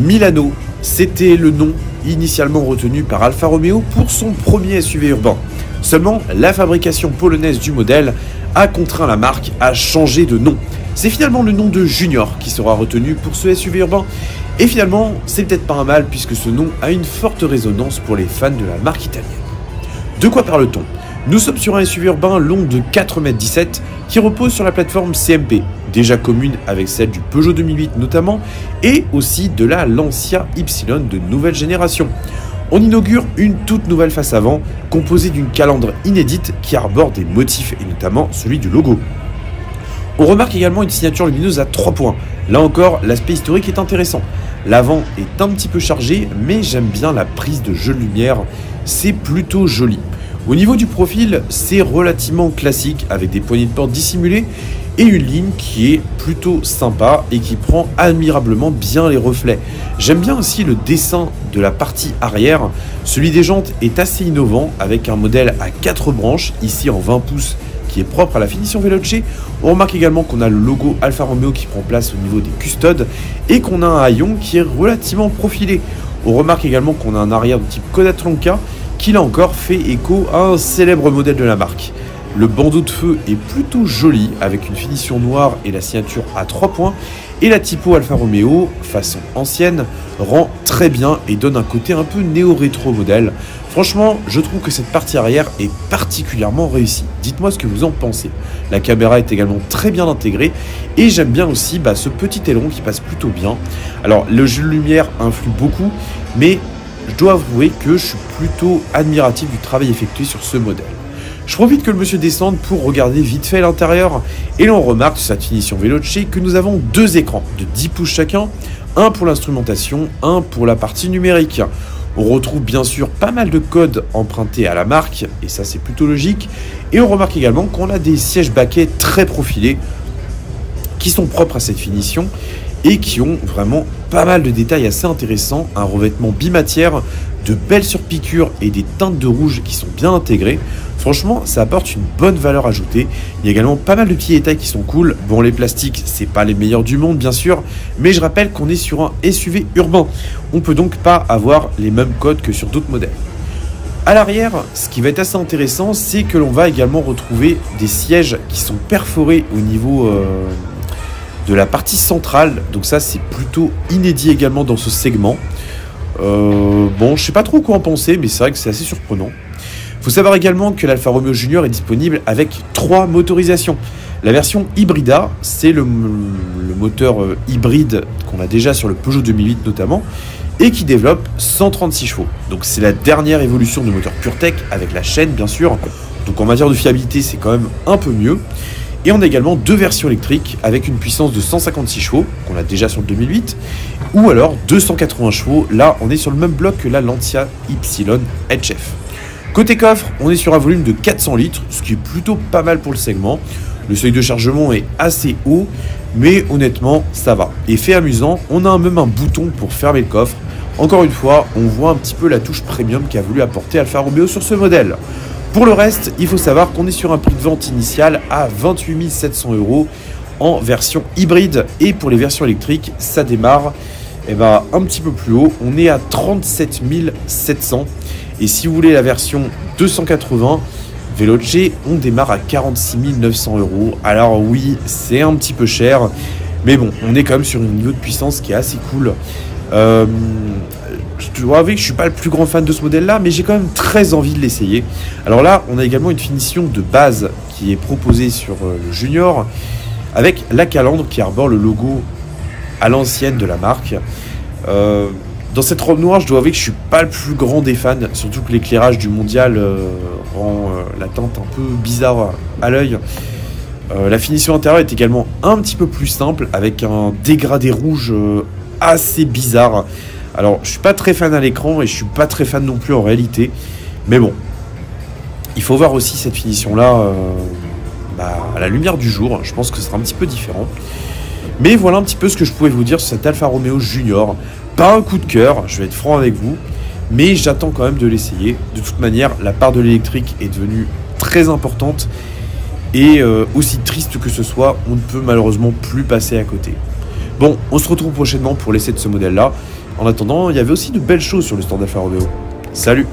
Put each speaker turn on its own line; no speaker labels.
Milano, c'était le nom initialement retenu par Alfa Romeo pour son premier SUV urbain. Seulement, la fabrication polonaise du modèle a contraint la marque à changer de nom. C'est finalement le nom de Junior qui sera retenu pour ce SUV urbain. Et finalement, c'est peut-être pas un mal puisque ce nom a une forte résonance pour les fans de la marque italienne. De quoi parle-t-on? Nous sommes sur un SUV urbain long de 4,17 m qui repose sur la plateforme CMP, déjà commune avec celle du Peugeot 2008 notamment, et aussi de la Lancia Y de nouvelle génération. On inaugure une toute nouvelle face avant, composée d'une calandre inédite qui arbore des motifs, et notamment celui du logo. On remarque également une signature lumineuse à 3 points. Là encore, l'aspect historique est intéressant. L'avant est un petit peu chargé, mais j'aime bien la prise de jeu de lumière, c'est plutôt joli. Au niveau du profil, c'est relativement classique, avec des poignées de porte dissimulées et une ligne qui est plutôt sympa et qui prend admirablement bien les reflets. J'aime bien aussi le dessin de la partie arrière. Celui des jantes est assez innovant, avec un modèle à 4 branches, ici en 20 pouces, qui est propre à la finition Veloce. On remarque également qu'on a le logo Alfa Romeo qui prend place au niveau des custodes et qu'on a un haillon qui est relativement profilé. On remarque également qu'on a un arrière de type Kodatlanka qui là encore fait écho à un célèbre modèle de la marque. Le bandeau de feu est plutôt joli avec une finition noire et la signature à 3 points, et la typo Alfa Romeo, façon ancienne, rend très bien et donne un côté un peu néo-rétro modèle. Franchement, je trouve que cette partie arrière est particulièrement réussie. Dites-moi ce que vous en pensez. La caméra est également très bien intégrée et j'aime bien aussi ce petit aileron qui passe plutôt bien. Alors le jeu de lumière influe beaucoup, mais je dois avouer que je suis plutôt admiratif du travail effectué sur ce modèle. Je profite que le monsieur descende pour regarder vite fait l'intérieur, et là on remarque sur cette finition Veloce que nous avons 2 écrans de 10 pouces chacun, un pour l'instrumentation, un pour la partie numérique. On retrouve bien sûr pas mal de codes empruntés à la marque, et ça c'est plutôt logique, et on remarque également qu'on a des sièges baquets très profilés qui sont propres à cette finition et qui ont vraiment pas mal de détails assez intéressants, un revêtement bimatière, de belles surpiqûres et des teintes de rouge qui sont bien intégrées. Franchement, ça apporte une bonne valeur ajoutée. Il y a également pas mal de petits détails qui sont cool. Bon, les plastiques, c'est pas les meilleurs du monde, bien sûr, mais je rappelle qu'on est sur un SUV urbain. On peut donc pas avoir les mêmes codes que sur d'autres modèles. À l'arrière, ce qui va être assez intéressant, c'est que l'on va également retrouver des sièges qui sont perforés au niveau de la partie centrale. Donc ça, c'est plutôt inédit également dans ce segment. Bon, je sais pas trop quoi en penser, mais c'est vrai que c'est assez surprenant. Il faut savoir également que l'Alfa Romeo Junior est disponible avec 3 motorisations. La version Hybrida, c'est le moteur hybride qu'on a déjà sur le Peugeot 2008 notamment, et qui développe 136 chevaux. Donc c'est la dernière évolution de moteur PureTech avec la chaîne bien sûr. Donc en matière de fiabilité, c'est quand même un peu mieux. Et on a également 2 versions électriques avec une puissance de 156 chevaux, qu'on a déjà sur le 2008, ou alors 280 chevaux. Là, on est sur le même bloc que la Lancia Y HF. Côté coffre, on est sur un volume de 400 litres, ce qui est plutôt pas mal pour le segment. Le seuil de chargement est assez haut, mais honnêtement, ça va. Et fait amusant, on a même un bouton pour fermer le coffre. Encore une fois, on voit un petit peu la touche premium qu'a voulu apporter Alfa Romeo sur ce modèle. Pour le reste, il faut savoir qu'on est sur un prix de vente initial à 28 700 € en version hybride. Et pour les versions électriques, ça démarre un petit peu plus haut. On est à 37 700 €. Et si vous voulez la version 280 Veloce, on démarre à 46 900 €. Alors oui, c'est un petit peu cher, mais bon, on est quand même sur un niveau de puissance qui est assez cool. Je dois avouer que je suis pas le plus grand fan de ce modèle-là, mais j'ai quand même très envie de l'essayer. Alors là, on a également une finition de base qui est proposée sur le Junior, avec la calandre qui arbore le logo à l'ancienne de la marque. Dans cette robe noire, je dois avouer que je suis pas le plus grand des fans, surtout que l'éclairage du mondial rend la teinte un peu bizarre à l'œil. La finition intérieure est également un petit peu plus simple, avec un dégradé rouge assez bizarre. Alors, je suis pas très fan à l'écran et je suis pas très fan non plus en réalité, mais bon, il faut voir aussi cette finition-là à la lumière du jour. Je pense que ce sera un petit peu différent. Mais voilà un petit peu ce que je pouvais vous dire sur cet Alfa Romeo Junior. Pas un coup de cœur, je vais être franc avec vous, mais j'attends quand même de l'essayer. De toute manière, la part de l'électrique est devenue très importante et aussi triste que ce soit, on ne peut malheureusement plus passer à côté. Bon, on se retrouve prochainement pour l'essai de ce modèle-là. En attendant, il y avait aussi de belles choses sur le stand d'Alfa Romeo. Salut!